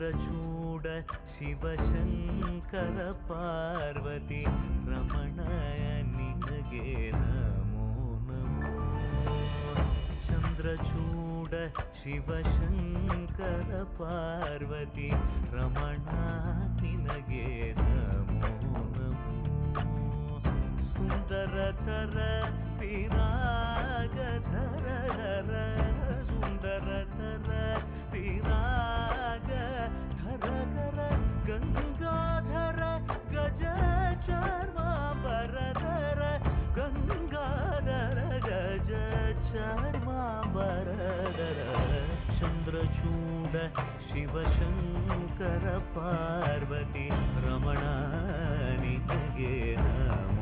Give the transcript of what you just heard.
Chandrachud Shiv Shankar Parvati Ramana निनगे Namo Namo Chandrachud Shiv Shankar Parvati Ramana निनगे Namo Namo सुन्दरतर विरागधर सुन्दरतर विरागधर Gangadhar गजचर्माम्बरधर Gangadhar गजचर्माम्बरधर Chandrachud Shiv Shankar Parvati Ramana निनगे NaMo